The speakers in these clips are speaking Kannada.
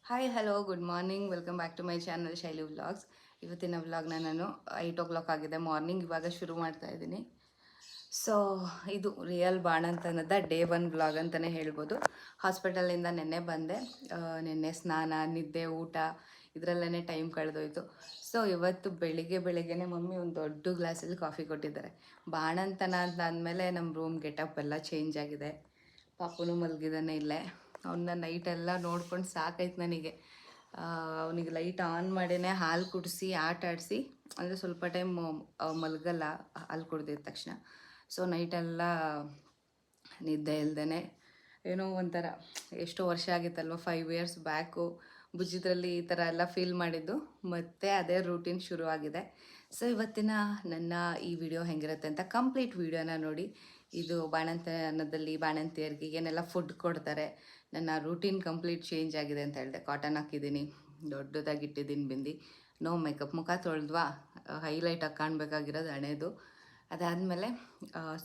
Hi hello good morning welcome back to my channel Shaili vlogs. ಇವತ್ತಿನ ವ್ಲಾಗ್ನ ನಾನು 8 o'clock ಆಗಿದೆ ಮಾರ್ನಿಂಗ್, ಇವಾಗ ಶುರು ಮಾಡ್ತಾ ಇದ್ದೀನಿ. ಸೊ ಇದು ರಿಯಲ್ ಬಾಣಂತನದ ಡೇ 1 ವ್ಲಾಗ್ ಅಂತಲೇ ಹೇಳ್ಬೋದು. ಹಾಸ್ಪಿಟಲಿಂದ ನೆನ್ನೆ ಬಂದೆ. ನೆನ್ನೆ ಸ್ನಾನ, ನಿದ್ದೆ, ಊಟ ಇದರಲ್ಲೇ ಟೈಮ್ ಕಳೆದೋಯ್ತು. ಸೊ ಇವತ್ತು ಬೆಳಿಗ್ಗೆನೇ ಮಮ್ಮಿ ಒಂದು ದೊಡ್ಡ ಗ್ಲಾಸಲ್ಲಿ ಕಾಫಿ ಕೊಟ್ಟಿದ್ದಾರೆ. ಬಾಣಂತನ ಅಂತ ಅಂದಮೇಲೆ ನಮ್ಮ ರೂಮ್ ಗೆಟಪ್ ಎಲ್ಲ ಚೇಂಜ್ ಆಗಿದೆ. ಪಾಪುನು ಮಲಗಿದ್ದಾನೆ ಇಲ್ಲೇ. ಅವನ್ನ ನೈಟೆಲ್ಲ ನೋಡ್ಕೊಂಡು ಸಾಕಾಯ್ತು ನನಗೆ. ಅವನಿಗೆ ಲೈಟ್ ಆನ್ ಮಾಡಿನೇ ಹಾಲು ಕುಡಿಸಿ ಆಟ ಆಡಿಸಿ, ಅಂದರೆ ಸ್ವಲ್ಪ ಟೈಮ್ ಮಲಗಲ್ಲ ಹಾಲು ಕುಡ್ದಿದ ತಕ್ಷಣ. ಸೊ ನೈಟೆಲ್ಲ ನಿದ್ದೆ ಇಲ್ದೇ ಏನೋ ಒಂಥರ ಎಷ್ಟೋ ವರ್ಷ ಆಗಿತ್ತಲ್ವ, 5 years ಬ್ಯಾಕು ಬುಜ್ಜಿದ್ರಲ್ಲಿ ಈ ಥರ ಎಲ್ಲ ಫೀಲ್ ಮಾಡಿದ್ದು. ಮತ್ತು ಅದೇ ರೂಟೀನ್ ಶುರು ಆಗಿದೆ. ಸೊ ಇವತ್ತಿನ ನನ್ನ ಈ ವಿಡಿಯೋ ಹೆಂಗಿರುತ್ತೆ ಅಂತ ಕಂಪ್ಲೀಟ್ ವಿಡಿಯೋನ ನೋಡಿ. ಇದು ಬಾಣಂತನದಲ್ಲಿ ಬಾಣಂತಿಯರಿಗೆ ಏನೆಲ್ಲ ಫುಡ್ ಕೊಡ್ತಾರೆ, ನನ್ನ ರೂಟೀನ್ ಕಂಪ್ಲೀಟ್ ಚೇಂಜ್ ಆಗಿದೆ ಅಂತ ಹೇಳಿದೆ. ಕಾಟನ್ ಹಾಕಿದ್ದೀನಿ, ದೊಡ್ಡದಾಗಿ ಇಟ್ಟಿದ್ದೀನಿ ಬಿಂದಿ, ನೋ ಮೇಕಪ್, ಮುಖ ತೊಳೆದ್ವಾ, ಹೈಲೈಟಾಗಿ ಕಾಣಬೇಕಾಗಿರೋದು ಹಣೆದು. ಅದಾದಮೇಲೆ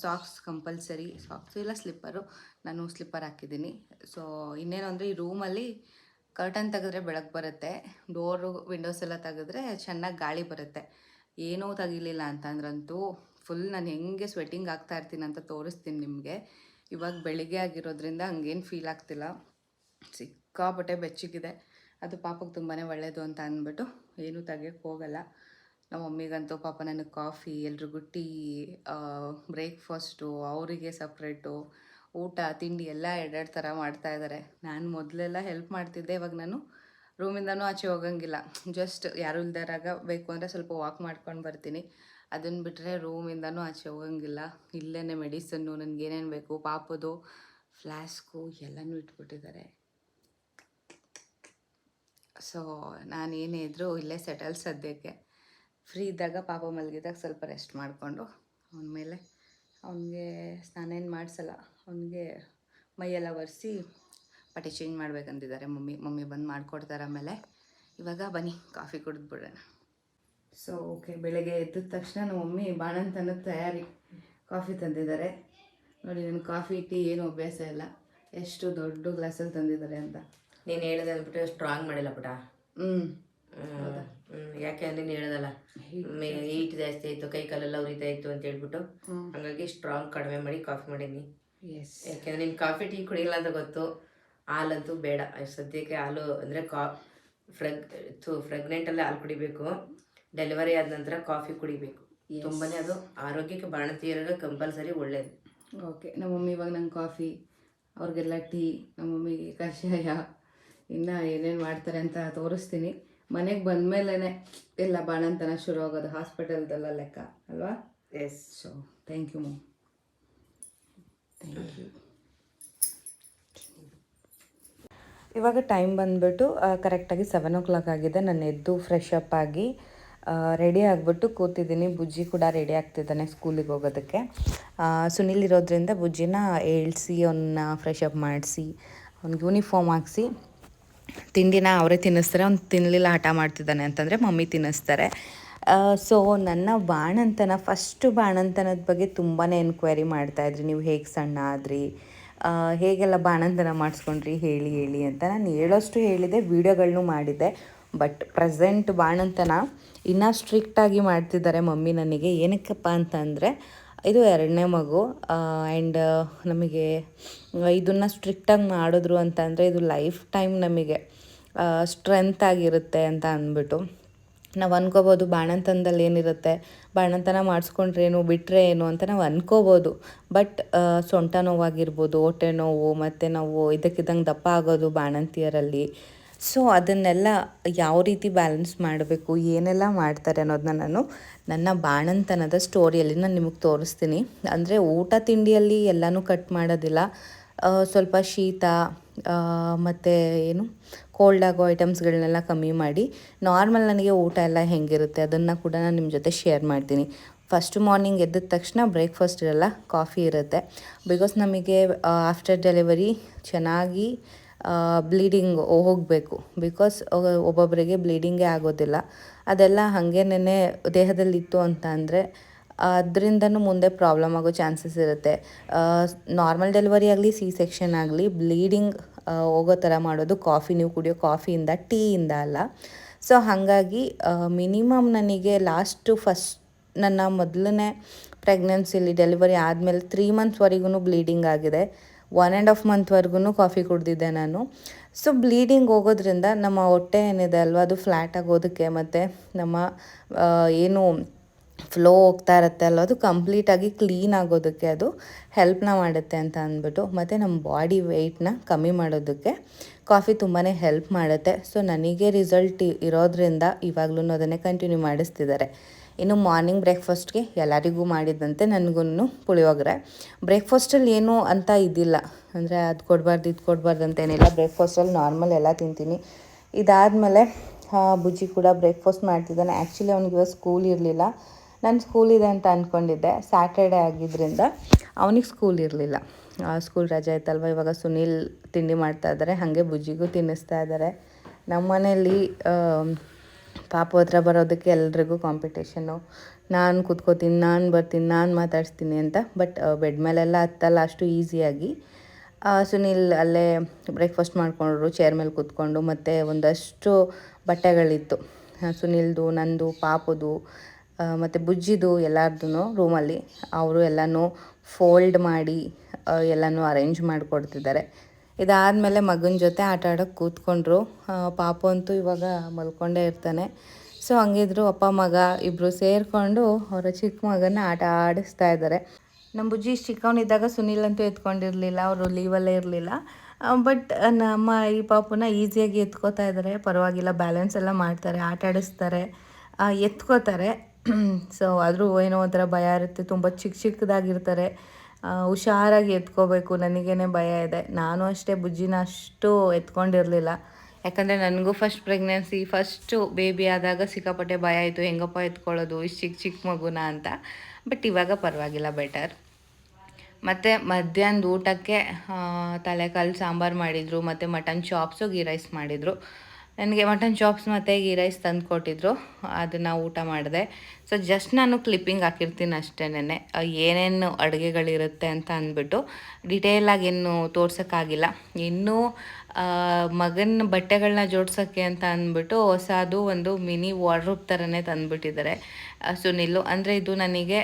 ಸಾಕ್ಸ್ ಕಂಪಲ್ಸರಿ, ಸಾಕ್ಸು ಇಲ್ಲ ಸ್ಲಿಪ್ಪರು, ನಾನು ಸ್ಲಿಪ್ಪರ್ ಹಾಕಿದ್ದೀನಿ. ಸೊ ಇನ್ನೇನು ಅಂದರೆ ಈ ರೂಮಲ್ಲಿ ಕರ್ಟನ್ ತೆಗೆದ್ರೆ ಬೆಳಕು ಬರುತ್ತೆ, ಡೋರು ವಿಂಡೋಸ್ ಎಲ್ಲ ತೆಗೆದ್ರೆ ಚೆನ್ನಾಗಿ ಗಾಳಿ ಬರುತ್ತೆ. ಏನೂ ತೆಗಿಲಿಲ್ಲ ಅಂತಂದ್ರಂತೂ ಫುಲ್ ನಾನು ಹೆಂಗೆ ಸ್ವೆಟ್ಟಿಂಗ್ ಆಗ್ತಾ ಇರ್ತೀನಿ ಅಂತ ತೋರಿಸ್ತೀನಿ ನಿಮಗೆ. ಇವಾಗ ಬೆಳಿಗ್ಗೆ ಆಗಿರೋದ್ರಿಂದ ಹಂಗೇನು ಫೀಲ್ ಆಗ್ತಿಲ್ಲ, ಸಿಕ್ಕಾಪಟ್ಟೆ ಬೆಚ್ಚಗಿದೆ. ಅದು ಪಾಪಕ್ಕೆ ತುಂಬಾ ಒಳ್ಳೆಯದು ಅಂತ ಅಂದ್ಬಿಟ್ಟು ಏನೂ ತೆಗಿಯೋಕ್ಕೆ ಹೋಗಲ್ಲ. ನಮ್ಮ ಮಮ್ಮಿಗಂತೂ ಪಾಪ ನನಗೆ ಕಾಫಿ, ಎಲ್ರಿಗೂ ಟೀ, ಬ್ರೇಕ್ಫಾಸ್ಟು, ಅವರಿಗೆ ಸಪ್ರೇಟು, ಊಟ ತಿಂಡಿ ಎಲ್ಲ ಎರಡೆರಡು ಥರ ಮಾಡ್ತಾಯಿದ್ದಾರೆ. ನಾನು ಮೊದಲೆಲ್ಲ ಹೆಲ್ಪ್ ಮಾಡ್ತಿದ್ದೆ, ಇವಾಗ ನಾನು ರೂಮಿಂದನೂ ಆಚೆ ಹೋಗಂಗಿಲ್ಲ. ಜಸ್ಟ್ ಯಾರು ಇಲ್ದಾರಾಗ ಬೇಕು ಅಂದರೆ ಸ್ವಲ್ಪ ವಾಕ್ ಮಾಡ್ಕೊಂಡು ಬರ್ತೀನಿ. ಅದನ್ನು ಬಿಟ್ಟರೆ ರೂಮಿಂದನೂ ಆಚೆ ಹೋಗಂಗಿಲ್ಲ. ಇಲ್ಲೇ ಮೆಡಿಸನ್ನು, ನನಗೇನೇನು ಬೇಕು, ಪಾಪದು ಫ್ಲಾಸ್ಕು ಎಲ್ಲನೂ ಇಟ್ಬಿಟ್ಟಿದ್ದಾರೆ. ಸೊ ನಾನೇನೇ ಇದ್ದರೂ ಇಲ್ಲೇ ಸೆಟಲ್ ಸದ್ಯಕ್ಕೆ. ಫ್ರೀ ಇದ್ದಾಗ ಪಾಪ ಮಲಗಿದಾಗ ಸ್ವಲ್ಪ ರೆಸ್ಟ್ ಮಾಡಿಕೊಂಡು ಅವನ ಮೇಲೆ ಅವನಿಗೆ ಸ್ನಾನ ಏನು ಮಾಡಿಸಲ್ಲ, ಅವನಿಗೆ ಮೈಯೆಲ್ಲ ಒರೆಸಿ ಬಟ್ಟೆ ಚೇಂಜ್ ಮಾಡ್ಬೇಕಂತಿದ್ದಾರೆ ಮಮ್ಮಿ ಬಂದು ಮಾಡಿಕೊಡ್ತಾರೆ. ಆಮೇಲೆ ಇವಾಗ ಬನ್ನಿ ಕಾಫಿ ಕುಡಿದ್ಬಿಡೋಣ. ಸೊ ಓಕೆ, ಬೆಳಗ್ಗೆ ಎದ್ದ ತಕ್ಷಣ ನಮ್ಮ ಮಮ್ಮಿ ಬಾಣಂತನದ ತಯಾರಿ, ಕಾಫಿ ತಂದಿದ್ದಾರೆ ನೋಡಿ. ನನಗೆ ಕಾಫಿ ಟೀ ಏನು ಅಭ್ಯಾಸ ಇಲ್ಲ, ಎಷ್ಟು ದೊಡ್ಡ ಗ್ಲಾಸಲ್ಲಿ ತಂದಿದ್ದಾರೆ ಅಂತ. ನೀನು ಹೇಳಿದೆ ಅಂದ್ಬಿಟ್ಟು ಸ್ಟ್ರಾಂಗ್ ಮಾಡಿಲ್ಲ ಪುಟ. ಯಾಕೆ ಅಂದರೆ ನೀನು ಹೇಳೋದಲ್ಲ, ಹೀಟ್ ಜಾಸ್ತಿ ಆಯಿತು, ಕೈ ಕಾಲೆಲ್ಲ ಉರಿತಾ ಇತ್ತು ಅಂತ ಹೇಳ್ಬಿಟ್ಟು ಹಾಗಾಗಿ ಸ್ಟ್ರಾಂಗ್ ಕಡಿಮೆ ಮಾಡಿ ಕಾಫಿ ಮಾಡೀನಿ. ಎಸ್, ಯಾಕೆಂದರೆ ನೀನು ಕಾಫಿ ಟೀ ಕುಡಿಯಲ್ಲ ಅಂತ ಗೊತ್ತು. ಹಾಲಂತೂ ಬೇಡ ಸದ್ಯಕ್ಕೆ. ಹಾಲು ಅಂದರೆ ಪ್ರೆಗ್ನೆಂಟಲ್ಲಿ ಹಾಲು ಕುಡಿಬೇಕು, ಡೆಲಿವರಿ ಆದ ನಂತರ ಕಾಫಿ ಕುಡಿಬೇಕು. ತುಂಬಾ ಅದು ಆರೋಗ್ಯಕ್ಕೆ, ಬಾಣಂತಿಯರಿಗೆ ಕಂಪಲ್ಸರಿ ಒಳ್ಳೆಯದು. ಓಕೆ, ನಮ್ಮ ಮಮ್ಮಿ ಇವಾಗ ನಂಗೆ ಕಾಫಿ, ಅವ್ರಿಗೆಲ್ಲ ಟೀ, ನಮ್ಮ ಮಮ್ಮಿಗೆ ಕಷಾಯ, ಇನ್ನು ಏನೇನು ಮಾಡ್ತಾರೆ ಅಂತ ತೋರಿಸ್ತೀನಿ. ಮನೆಗೆ ಬಂದಮೇಲೆ ಎಲ್ಲ ಬಾಣಂತನ ಶುರು ಆಗೋದು, ಹಾಸ್ಪಿಟಲ್ದೆಲ್ಲ ಲೆಕ್ಕ ಅಲ್ವಾ? Yes. So thank you mom, thank you. ಇವಾಗ ಟೈಮ್ ಬಂದುಬಿಟ್ಟು ಕರೆಕ್ಟಾಗಿ 7 o'clock ಆಗಿದೆ. ನಾನು ಎದ್ದು ಫ್ರೆಶ್ ಅಪ್ ಆಗಿ ರೆಡಿ ಆಗಿಬಿಟ್ಟು ಕೂತಿದ್ದೀನಿ. ಬುಜ್ಜಿ ಕೂಡ ರೆಡಿ ಆಗ್ತಿದ್ದಾನೆ ಸ್ಕೂಲಿಗೆ ಹೋಗೋದಕ್ಕೆ. ಸುನಿಲ್ ಇರೋದ್ರಿಂದ ಬುಜ್ಜಿನ ಏಳಿಸಿ ಅವನ್ನ ಫ್ರೆಶ್ ಅಪ್ ಮಾಡಿಸಿ ಅವ್ನಿಗೆ ಯೂನಿಫಾರ್ಮ್ ಹಾಕ್ಸಿ ತಿಂಡಿನ ಅವರೇ ತಿನ್ನಿಸ್ತಾರೆ. ಅವ್ನು ತಿನ್ನಲಿಲ್ಲ ಹಠ ಮಾಡ್ತಿದ್ದಾನೆ ಅಂತಂದರೆ ಮಮ್ಮಿ ತಿನ್ನಿಸ್ತಾರೆ. ಸೊ ನನ್ನ ಫಸ್ಟು ಬಾಣಂತನದ ಬಗ್ಗೆ ತುಂಬಾ ಎನ್ಕ್ವೈರಿ ಮಾಡ್ತಾಯಿದ್ರಿ, ನೀವು ಹೇಗೆ ಸಣ್ಣ ಆದ್ರಿ, ಹೇಗೆಲ್ಲ ಬಾಣಂತನ ಮಾಡಿಸ್ಕೊಂಡ್ರಿ ಹೇಳಿ ಅಂತ. ನಾನು ಹೇಳೋಷ್ಟು ಹೇಳಿದೆ, ವೀಡಿಯೋಗಳನ್ನೂ ಮಾಡಿದ್ದೆ. ಬಟ್ ಪ್ರೆಸೆಂಟ್ ಬಾಣಂತನ ಇನ್ನೂ ಸ್ಟ್ರಿಕ್ಟಾಗಿ ಮಾಡ್ತಿದ್ದಾರೆ ಮಮ್ಮಿ ನನಗೆ. ಏನಕ್ಕಪ್ಪ ಅಂತಂದರೆ ಇದು 2ನೇ ಮಗು, ಆ್ಯಂಡ್ ನಮಗೆ ಇದನ್ನು ಸ್ಟ್ರಿಕ್ಟಾಗಿ ಮಾಡಿದ್ರು ಅಂತಂದರೆ ಇದು ಲೈಫ್ ಟೈಮ್ ನಮಗೆ ಸ್ಟ್ರೆಂತ್ ಆಗಿರುತ್ತೆ ಅಂತ ಅಂದ್ಬಿಟ್ಟು ನಾವು ಅನ್ಕೋಬೋದು. ಬಾಣಂತನದಲ್ಲಿ ಏನಿರುತ್ತೆ, ಬಾಣಂತನ ಮಾಡಿಸ್ಕೊಂಡ್ರೇನು ಬಿಟ್ಟರೆ ಏನು ಅಂತ ನಾವು ಅನ್ಕೋಬೋದು. ಬಟ್ ಸೊಂಟ ನೋವಾಗಿರ್ಬೋದು, ಹೊಟ್ಟೆ ನೋವು, ಮತ್ತು ನಾವು ಇದಕ್ಕಿದ್ದಂಗೆ ದಪ್ಪ ಆಗೋದು ಬಾಣಂತಿಯರಲ್ಲಿ. ಸೊ ಅದನ್ನೆಲ್ಲ ಯಾವ ರೀತಿ ಬ್ಯಾಲೆನ್ಸ್ ಮಾಡಬೇಕು, ಏನೆಲ್ಲ ಮಾಡ್ತಾರೆ ಅನ್ನೋದನ್ನ ನಾನು ನನ್ನ ಬಾಣಂತನದ ಸ್ಟೋರಿಯಲ್ಲಿ ನಾನು ನಿಮಗೆ ತೋರಿಸ್ತೀನಿ. ಅಂದರೆ ಊಟ ತಿಂಡಿಯಲ್ಲಿ ಎಲ್ಲನೂ ಕಟ್ ಮಾಡೋದಿಲ್ಲ, ಸ್ವಲ್ಪ ಶೀತ ಮತ್ತು ಕೋಲ್ಡ್ ಆಗೋ ಐಟಮ್ಸ್ಗಳನ್ನೆಲ್ಲ ಕಮ್ಮಿ ಮಾಡಿ ನಾರ್ಮಲ್ ನನಗೆ ಊಟ ಎಲ್ಲ ಹೆಂಗಿರುತ್ತೆ ಅದನ್ನು ಕೂಡ ನಾನು ನಿಮ್ಮ ಜೊತೆ ಶೇರ್ ಮಾಡ್ತೀನಿ. ಫಸ್ಟ್ ಮಾರ್ನಿಂಗ್ ಎದ್ದ ತಕ್ಷಣ ಬ್ರೇಕ್ಫಾಸ್ಟ್ ಇರಲ್ಲ, ಕಾಫಿ ಇರುತ್ತೆ. ಬಿಕಾಸ್ ನಮಗೆ ಆಫ್ಟರ್ ಡೆಲಿವರಿ ಚೆನ್ನಾಗಿ ಬ್ಲೀಡಿಂಗ್ ಹೋಗಬೇಕು. ಬಿಕಾಸ್ ಒಬ್ಬೊಬ್ಬರಿಗೆ ಬ್ಲೀಡಿಂಗೇ ಆಗೋದಿಲ್ಲ. ಅದೆಲ್ಲ ಹಾಗೇನೇ ದೇಹದಲ್ಲಿತ್ತು ಅಂತ ಅಂದರೆ ಅದರಿಂದನೂ ಮುಂದೆ ಪ್ರಾಬ್ಲಮ್ ಆಗೋ ಚಾನ್ಸಸ್ ಇರುತ್ತೆ. ನಾರ್ಮಲ್ ಡೆಲಿವರಿ ಆಗಲಿ, ಸಿ ಸೆಕ್ಷನ್ ಆಗಲಿ, ಬ್ಲೀಡಿಂಗ್ ಹೋಗೋ ಥರ ಮಾಡೋದು ಕಾಫಿ, ನೀವು ಕುಡಿಯೋ ಕಾಫಿಯಿಂದ, ಟೀಯಿಂದ ಅಲ್ಲ. ಸೊ ಹಾಗಾಗಿ ಮಿನಿಮಮ್ ನನಗೆ ಫಸ್ಟ್ ನನ್ನ ಮೊದಲನೇ ಪ್ರೆಗ್ನೆನ್ಸಿಲಿ ಡೆಲಿವರಿ ಆದಮೇಲೆ 3 ಮಂತ್ಸ್ವರೆಗೂ ಬ್ಲೀಡಿಂಗ್ ಆಗಿದೆ. 1.5 ಮಂತ್ವರೆಗೂ ಕಾಫಿ ಕುಡ್ದಿದ್ದೆ ನಾನು. ಸೊ ಬ್ಲೀಡಿಂಗ್ ಹೋಗೋದ್ರಿಂದ ನಮ್ಮ ಹೊಟ್ಟೆ ಏನಿದೆ ಅಲ್ವ, ಅದು ಫ್ಲ್ಯಾಟ್ ಆಗೋದಕ್ಕೆ ಮತ್ತು ನಮ್ಮ ಏನು ಫ್ಲೋ ಹೋಗ್ತಾ ಇರುತ್ತೆ ಅಲ್ವ, ಅದು ಕಂಪ್ಲೀಟಾಗಿ ಕ್ಲೀನ್ ಆಗೋದಕ್ಕೆ ಅದು ಹೆಲ್ಪ್ನ ಮಾಡುತ್ತೆ ಅಂತ ಅಂದ್ಬಿಟ್ಟು, ಮತ್ತು ನಮ್ಮ ಬಾಡಿ ವೆಯ್ಟ್ನ ಕಮ್ಮಿ ಮಾಡೋದಕ್ಕೆ ಕಾಫಿ ತುಂಬಾ ಹೆಲ್ಪ್ ಮಾಡುತ್ತೆ. ಸೊ ನನಗೆ ರಿಸಲ್ಟ್ ಇರೋದ್ರಿಂದ ಇವಾಗ್ಲೂ ಅದನ್ನೇ ಕಂಟಿನ್ಯೂ ಮಾಡಿಸ್ತಿದ್ದಾರೆ. ಇನ್ನು ಮಾರ್ನಿಂಗ್ ಬ್ರೇಕ್ಫಾಸ್ಟ್ಗೆ ಎಲ್ಲರಿಗೂ ಮಾಡಿದ್ದಂತೆ ನನಗೂ ಪುಳಿಯೋಗರೆ. ಬ್ರೇಕ್ಫಾಸ್ಟಲ್ಲಿ ಏನೂ ಅಂತ ಇದ್ದಿಲ್ಲ, ಅಂದರೆ ಅದು ಕೊಡಬಾರ್ದು ಇದು ಕೊಡಬಾರ್ದು ಅಂತೇನಿಲ್ಲ. ಬ್ರೇಕ್ಫಾಸ್ಟಲ್ಲಿ ನಾರ್ಮಲ್ ಎಲ್ಲ ತಿಂತೀನಿ. ಇದಾದಮೇಲೆ ಬುಜ್ಜಿ ಕೂಡ ಬ್ರೇಕ್ಫಾಸ್ಟ್ ಮಾಡ್ತಿದ್ದಾನೆ. ಆ್ಯಕ್ಚುಲಿ ಅವ್ನಿಗೆ ಇವಾಗ ಸ್ಕೂಲ್ ಇರಲಿಲ್ಲ. ನಾನು ಸ್ಕೂಲ್ ಇದೆ ಅಂತ ಅಂದ್ಕೊಂಡಿದ್ದೆ. ಸ್ಯಾಟರ್ಡೆ ಆಗಿದ್ದರಿಂದ ಅವನಿಗೆ ಸ್ಕೂಲ್ ಇರಲಿಲ್ಲ. ಸ್ಕೂಲ್ ರಜೆ ಆಯ್ತಲ್ವ, ಇವಾಗ ಸುನೀಲ್ ತಿಂಡಿ ಮಾಡ್ತಾಯಿದ್ದಾರೆ, ಹಾಗೆ ಬುಜ್ಜಿಗೂ ತಿನ್ನಿಸ್ತಾ ಇದ್ದಾರೆ. ನಮ್ಮ ಮನೆಯಲ್ಲಿ ಪಾಪು ಹತ್ರ ಬರೋದಕ್ಕೆ ಎಲ್ರಿಗೂ ಕಾಂಪಿಟೇಷನ್ನು. ನಾನು ಕೂತ್ಕೋತೀನಿ, ನಾನು ಬರ್ತೀನಿ, ನಾನು ಮಾತಾಡಿಸ್ತೀನಿ ಅಂತ. ಬಟ್ ಬೆಡ್ ಮೇಲೆಲ್ಲ ಹತ್ತಲ್ಲ ಅಷ್ಟು ಈಸಿಯಾಗಿ. ಸುನೀಲ್ ಅಲ್ಲೇ ಬ್ರೇಕ್ಫಾಸ್ಟ್ ಮಾಡಿಕೊಂಡ್ರು ಚೇರ್ ಮೇಲೆ ಕೂತ್ಕೊಂಡು. ಮತ್ತು ಒಂದಷ್ಟು ಬಟ್ಟೆಗಳಿತ್ತು, ಸುನೀಲ್ದು, ನಂದು, ಪಾಪುದು ಮತ್ತು ಬುಜ್ಜಿದು ಎಲ್ಲರದ್ದು ರೂಮಲ್ಲಿ. ಅವರು ಎಲ್ಲನೂ ಫೋಲ್ಡ್ ಮಾಡಿ ಎಲ್ಲನೂ ಅರೇಂಜ್ ಮಾಡಿಕೊಡ್ತಿದ್ದಾರೆ. ಇದಾದಮೇಲೆ ಮಗನ ಜೊತೆ ಆಟ ಆಡೋಕ್ಕೆ ಕೂತ್ಕೊಂಡ್ರು. ಪಾಪು ಅಂತೂ ಇವಾಗ ಮಲ್ಕೊಂಡೇ ಇರ್ತಾನೆ. ಸೊ ಹಂಗಿದ್ರು ಅಪ್ಪ ಮಗ ಇಬ್ಬರು ಸೇರಿಕೊಂಡು ಅವರ ಚಿಕ್ಕ ಮಗನ ಆಟ ಆಡಿಸ್ತಾ ಇದ್ದಾರೆ. ನಮ್ಮ ಬುಜ್ಜಿ ಚಿಕ್ಕವನಿದ್ದಾಗ ಸುನೀಲ್ ಅಂತೂ ಎತ್ಕೊಂಡಿರಲಿಲ್ಲ, ಅವರು ಲೀವಲ್ಲೇ ಇರಲಿಲ್ಲ. ಬಟ್ ನಮ್ಮ ಈ ಪಾಪುನ ಈಸಿಯಾಗಿ ಎತ್ಕೋತಾ ಇದ್ದಾರೆ, ಪರವಾಗಿಲ್ಲ, ಬ್ಯಾಲೆನ್ಸ್ ಎಲ್ಲ ಮಾಡ್ತಾರೆ, ಆಟ ಆಡಿಸ್ತಾರೆ, ಎತ್ಕೋತಾರೆ. ಸೊ ಆದರೂ ಏನೋ ಒಂಥರ ಭಯ ಇರುತ್ತೆ, ತುಂಬ ಚಿಕ್ಕದಾಗಿರ್ತಾರೆ, ಹುಷಾರಾಗಿ ಎತ್ಕೋಬೇಕು, ನನಗೇನೆ ಭಯ ಇದೆ. ನಾನು ಅಷ್ಟೇ ಬುಜ್ಜಿನ ಅಷ್ಟು ಎತ್ಕೊಂಡಿರಲಿಲ್ಲ, ಯಾಕಂದರೆ ನನಗೂ ಫಸ್ಟ್ ಪ್ರೆಗ್ನೆನ್ಸಿ, ಫಸ್ಟು ಬೇಬಿ ಆದಾಗ ಸಿಕ್ಕಾಪಟ್ಟೆ ಭಯ ಆಯಿತು, ಹೆಂಗಪ್ಪ ಎತ್ಕೊಳ್ಳೋದು ಇಷ್ಟು ಚಿಕ್ಕ ಮಗುನ ಅಂತ. ಬಟ್ ಇವಾಗ ಪರವಾಗಿಲ್ಲ, ಬೆಟರ್. ಮತ್ತು ಮಧ್ಯಾಹ್ನದ ಊಟಕ್ಕೆ ತಲೆಕಾಲು ಸಾಂಬಾರು ಮಾಡಿದರು, ಮತ್ತು ಮಟನ್ ಚಾಪ್ಸು, ಗೀ ರೈಸ್ ಮಾಡಿದರು. ನನಗೆ ಮಟನ್ ಚಾಪ್ಸ್ ಮತ್ತು ಗೀ ರೈಸ್ ತಂದು ಕೊಟ್ಟಿದ್ರು, ಅದನ್ನು ಊಟ ಮಾಡಿದೆ. ಸೊ ಜಸ್ಟ್ ನಾನು ಕ್ಲಿಪ್ಪಿಂಗ್ ಹಾಕಿರ್ತೀನಿ ಅಷ್ಟೇನೆ, ಏನೇನು ಅಡುಗೆಗಳಿರುತ್ತೆ ಅಂತ ಅಂದ್ಬಿಟ್ಟು ಡಿಟೇಲಾಗಿ ಏನು ತೋರ್ಸೋಕ್ಕಾಗಿಲ್ಲ. ಇನ್ನೂ ಮಗನ ಬಟ್ಟೆಗಳನ್ನ ಜೋಡ್ಸೋಕ್ಕೆ ಅಂತ ಅಂದ್ಬಿಟ್ಟು ಹೊಸದು ಒಂದು ಮಿನಿ ವಾರ್ಡ್ರೋಬ್ ಥರನೇ ತಂದುಬಿಟ್ಟಿದ್ದಾರೆ ಸುನಿಲು. ಅಂದರೆ ಇದು ನನಗೆ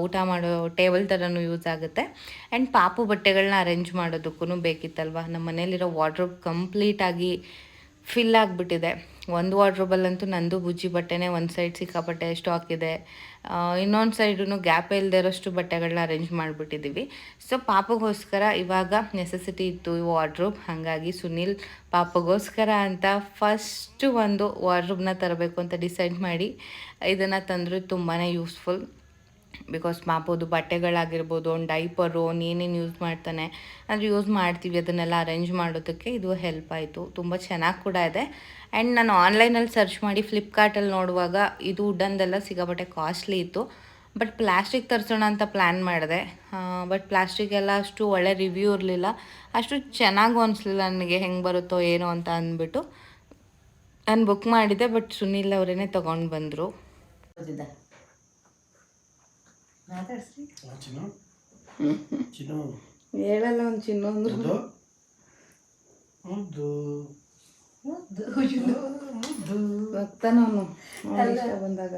ಊಟ ಮಾಡೋ ಟೇಬಲ್ ಥರನೂ ಯೂಸ್ ಆಗುತ್ತೆ. ಆ್ಯಂಡ್ ಪಾಪು ಬಟ್ಟೆಗಳನ್ನ ಅರೇಂಜ್ ಮಾಡೋದಕ್ಕೂ ಬೇಕಿತ್ತಲ್ವ. ನಮ್ಮ ಮನೇಲಿರೋ ವಾರ್ಡ್ರೋಬ್ ಕಂಪ್ಲೀಟಾಗಿ ಫಿಲ್ ಆಗಿಬಿಟ್ಟಿದೆ. ಒಂದು ವಾರ್ಡ್ರೋಬಲ್ಲಂತೂ ನಂದು ಬುಜ್ಜಿ ಬಟ್ಟೆನೇ ಒಂದು ಸೈಡ್ ಸಿಕ್ಕಾಪಟ್ಟೆ ಸ್ಟಾಕ್ ಇದೆ, ಇನ್ನೊಂದು ಸೈಡೂ ಗ್ಯಾಪ್ ಇಲ್ಲದೆ ಇರೋಷ್ಟು ಬಟ್ಟೆಗಳನ್ನ ಅರೇಂಜ್ ಮಾಡಿಬಿಟ್ಟಿದ್ದೀವಿ. ಸೊ ಪಾಪಗೋಸ್ಕರ ಇವಾಗ ನೆಸೆಸಿಟಿ ಇತ್ತು ಈ ವಾರ್ಡ್ರೋಬ್. ಹಾಗಾಗಿ ಸುನೀಲ್ ಪಾಪಗೋಸ್ಕರ ಅಂತ ಫಸ್ಟು ಒಂದು ವಾರ್ಡ್ರೋಬ್ನ ತರಬೇಕು ಅಂತ ಡಿಸೈಡ್ ಮಾಡಿ ಇದನ್ನು ತಂದರೂ ತುಂಬಾ ಯೂಸ್ಫುಲ್. ಬಿಕಾಸ್ ಪಾಪುದು ಬಟ್ಟೆಗಳಾಗಿರ್ಬೋದು, ಒಂದು ಡೈಪರು, ಏನೇನು ಯೂಸ್ ಮಾಡ್ತಾನೆ ಅದು ಯೂಸ್ ಮಾಡ್ತೀವಿ, ಅದನ್ನೆಲ್ಲ ಅರೇಂಜ್ ಮಾಡೋದಕ್ಕೆ ಇದು ಹೆಲ್ಪ್ ಆಯಿತು. ತುಂಬ ಚೆನ್ನಾಗಿ ಕೂಡ ಇದೆ. ಆ್ಯಂಡ್ ನಾನು ಆನ್ಲೈನಲ್ಲಿ ಸರ್ಚ್ ಮಾಡಿ ಫ್ಲಿಪ್ಕಾರ್ಟಲ್ಲಿ ನೋಡುವಾಗ ಇದು ವುಡನ್ದೆಲ್ಲ ಸಿಕ್ಕಾಪಟ್ಟೆ ಕಾಸ್ಟ್ಲಿ ಇತ್ತು. ಬಟ್ ಪ್ಲಾಸ್ಟಿಕ್ ತರಿಸೋಣ ಅಂತ ಪ್ಲ್ಯಾನ್ ಮಾಡಿದೆ. ಬಟ್ ಪ್ಲಾಸ್ಟಿಕ್ ಎಲ್ಲ ಅಷ್ಟು ಒಳ್ಳೆ ರಿವ್ಯೂ ಇರಲಿಲ್ಲ, ಅಷ್ಟು ಚೆನ್ನಾಗೂ ಅನಿಸ್ಲಿಲ್ಲ ನನಗೆ, ಹೆಂಗೆ ಬರುತ್ತೋ ಏನೋ ಅಂತ ಅಂದ್ಬಿಟ್ಟು ನಾನು ಬುಕ್ ಮಾಡಿದ್ದೆ. ಬಟ್ ಸುನೀಲ್ ಅವರೇ ತೊಗೊಂಡು ಬಂದರು. ಹೇಳಲ್ಲ ಒಂದು ಚಿನ್ನು ಅಂದ್ರು ಅವನು ಇಷ್ಟ ಬಂದಾಗ.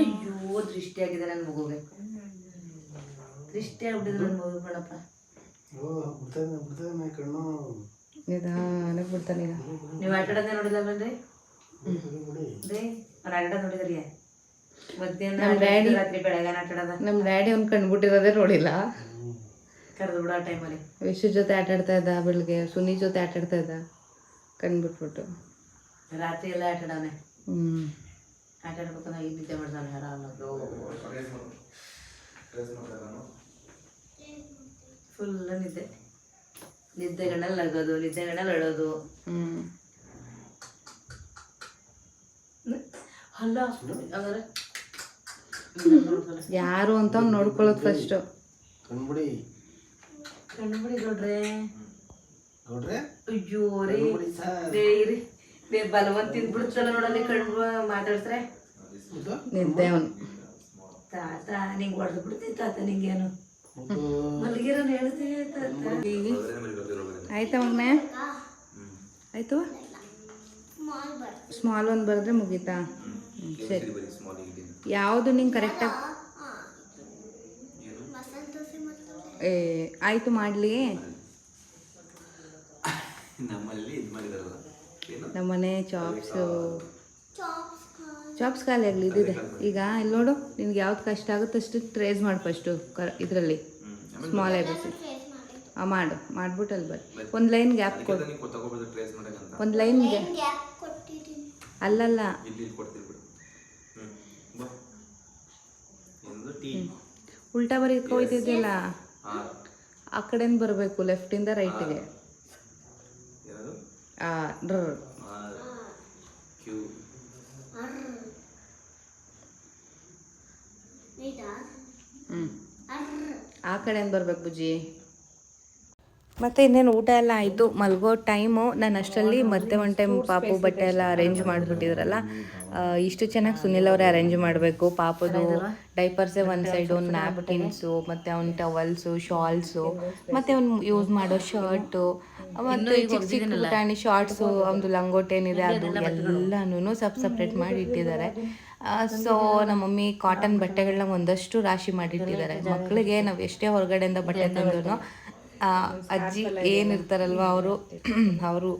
ಅಯ್ಯೋ ದೃಷ್ಟಿ ಆಗಿದೆ ನನ್ನ ಮಗುಗೆ, ದೃಷ್ಟಿ ಆಗ್ಬಿಟ್ಟಿದ್ರೆ ನನ್ನ ಮಗು ಕಣಪ್ಪ. ನಿಧಾನಕ್ಕೆ ಬಿಡ್ತಾನೆ. ಈಗ ನೀವು ಆಟಾಡೋದೇ ನೋಡಿಲ್ಲ ಬನ್ರಿ, ಆಟಾಡ ನೋಡಿದ್ರಿ ಮಧ್ಯಾಹ್ನ ರಾತ್ರಿ ಬೆಳಗ್ಗೆ ಆಟಾಡೋದ. ನಮ್ಮ ಡ್ಯಾಡಿ ಅವ್ನು ಕಂಡುಬಿಟ್ಟಿರೋದೇ ನೋಡಿಲ್ಲ. ಕರೆದು ಬಿಡೋ ಟೈಮಲ್ಲಿ ವಿಶು ಜೊತೆ ಆಟಾಡ್ತಾ ಇದ್ದ, ಬೆಳಿಗ್ಗೆ ಸುನಿ ಜೊತೆ ಆಟಾಡ್ತಾ ಇದ್ದ, ಕಂಡುಬಿಟ್ಬಿಟ್ಟು ರಾತ್ರಿ ಎಲ್ಲ ಆಟಾಡವನೆ. ಆಟಾಡ್ಬೇಕಂದ್ರೆ ಈಗ ನಿದ್ದೆ ಮಾಡ್ತಾನೆ ಆರಾಮಾಗಿ, ಫುಲ್ ನಿದ್ದೆಗಣ್ಣಲ್ಲಿ ನಗೋದು, ನಿದ್ದೆಗಣ್ಣಲ್ಲಿ ಅಳೋದು. ಅಲ್ಲ ಹಂಗಾರೆ ಯಾರು ಅಂತ ನೋಡ್ಕೊಳ್ಳೋದು ಫಸ್ಟ್. ಕಣ್ಬಿಡಿ ಗೌಡ್ರೆ. ಅಯ್ಯೋ ರೀ ಬಲವಂತ ತಿಂದ್ಬಿಡ್ತಲ್ಲ ನೋಡಲ್ಲಿ, ಕಣ್ಣು ಮಾತಾಡ್ಸ್ರೆ ನಿದ್ದೆ ಅವನು. ತಾತ ನಿಂಗೆ ಹೊಡೆದು ಬಿಡ್ತೀನಿ ತಾತ, ನಿಂಗೇನು ಆಯ್ತಾ ಮಗನೇ ಆಯಿತು ಸ್ಮಾಲ್ ಒಂದು ಬರೆದ್ರೆ ಮುಗೀತಾ ಸರಿ ಯಾವುದು ನಿಂಗೆ ಕರೆಕ್ಟಾಗಿ ಆಯಿತು ಮಾಡಲಿ ನಮ್ಮನೆ ಚಾಪ್ಸ್ ಖಾಲಿ ಆಗಲಿ ಇದಿದೆ ಈಗ ಇಲ್ಲಿ ನೋಡು ನಿನ್ಗೆ ಯಾವ್ದು ಕಷ್ಟ ಆಗುತ್ತೆ ಅಷ್ಟು ಟ್ರೇಸ್ ಮಾಡಿ ಫಸ್ಟು ಇದರಲ್ಲಿ ಸ್ಮಾಲ್ ಐಬಸಿ ಮಾಡ್ಬಿಟ್ಟು ಅಲ್ಲಿ ಬರ್ ಒಂದು ಲೈನ್ ಗ್ಯಾಪ್ ಕೊಡು ಒಂದು ಲೈನ್ ಅಲ್ಲಲ್ಲ ಉಲ್ಟಾ ಬರೀಕ್ ಹೋಯ್ತಿದ್ಯಲ್ಲ ಆ ಕಡೆಯಿಂದ ಬರಬೇಕು ಲೆಫ್ಟಿಂದ ರೈಟಿಗೆ ಆ ಕಡೆಯಿಂದ ಬರ್ಬೇಕು ಬುಜ್ಜಿ. ಮತ್ತು ಇನ್ನೇನು ಊಟ ಎಲ್ಲ ಆಯಿತು, ಮಲ್ಗೋ ಟೈಮು. ನಾನು ಅಷ್ಟರಲ್ಲಿ ಮತ್ತೆ ಒನ್ ಟೈಮ್ ಪಾಪು ಬಟ್ಟೆ ಎಲ್ಲ ಅರೇಂಜ್ ಮಾಡಿಬಿಟ್ಟಿದ್ರಲ್ಲ, ಇಷ್ಟು ಚೆನ್ನಾಗಿ ಸುನಿಲ್ ಅವರೇ ಅರೇಂಜ್ ಮಾಡಬೇಕು. ಪಾಪದು ಡೈಪರ್ಸೇ ಒಂದು ಸೈಡು, ನ್ಯಾಪ್ಕಿನ್ಸು, ಮತ್ತು ಅವ್ನ ಟವಲ್ಸು, ಶಾಲ್ಸು, ಮತ್ತು ಅವ್ನು ಯೂಸ್ ಮಾಡೋ ಶರ್ಟು, ಮತ್ತು ಚಿಕ್ಕ ಚಿಕ್ಕ ಪುಟಾಣಿ ಶಾರ್ಟ್ಸು, ಅವ್ನದು ಲಂಗೋಟ್ ಏನಿದೆ ಅದು ಎಲ್ಲನೂ ಸಪ್ರೇಟ್ ಮಾಡಿ ಇಟ್ಟಿದ್ದಾರೆ. ಸೊ ನಮ್ಮ ಮಮ್ಮಿ ಕಾಟನ್ ಬಟ್ಟೆಗಳನ್ನ ಒಂದಷ್ಟು ರಾಶಿ ಮಾಡಿಟ್ಟಿದ್ದಾರೆ. ಮಕ್ಕಳಿಗೆ ನಾವು ಎಷ್ಟೇ ಹೊರಗಡೆಯಿಂದ ಬಟ್ಟೆ ತಂದ್ರೂ ಅಜ್ಜಿ ಏನಿರ್ತಾರಲ್ವ ಅವರು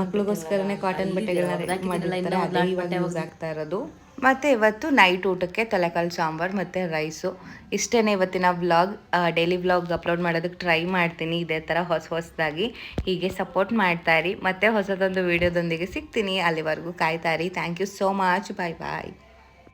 ಮಕ್ಳಿಗೋಸ್ಕರನೇ ಕಾಟನ್ ಬಟ್ಟೆಗಳನ್ನ ರೆಡಿ ಮಾಡಿರ್ತಾರೆ. ಅದೇ ಇವಾಗ ಯೂಸ್ ಆಗ್ತಾ ಇರೋದು. ಮತ್ತು ಇವತ್ತು ನೈಟ್ ಊಟಕ್ಕೆ ತಲೆಕಾಲು ಸಾಂಬಾರು ಮತ್ತು ರೈಸು. ಇಷ್ಟೇ ಇವತ್ತಿನ ವ್ಲಾಗ್. ಡೈಲಿ ವ್ಲಾಗ್ ಅಪ್ಲೋಡ್ ಮಾಡೋದಕ್ಕೆ ಟ್ರೈ ಮಾಡ್ತೀನಿ ಇದೇ ಥರ ಹೊಸದಾಗಿ. ಹೀಗೆ ಸಪೋರ್ಟ್ ಮಾಡ್ತಾಯಿರಿ. ಮತ್ತೆ ಹೊಸದೊಂದು ವೀಡಿಯೋದೊಂದಿಗೆ ಸಿಗ್ತೀನಿ. ಅಲ್ಲಿವರೆಗೂ ಕಾಯ್ತಾಯಿರಿ. Thank you so much. Bye bye.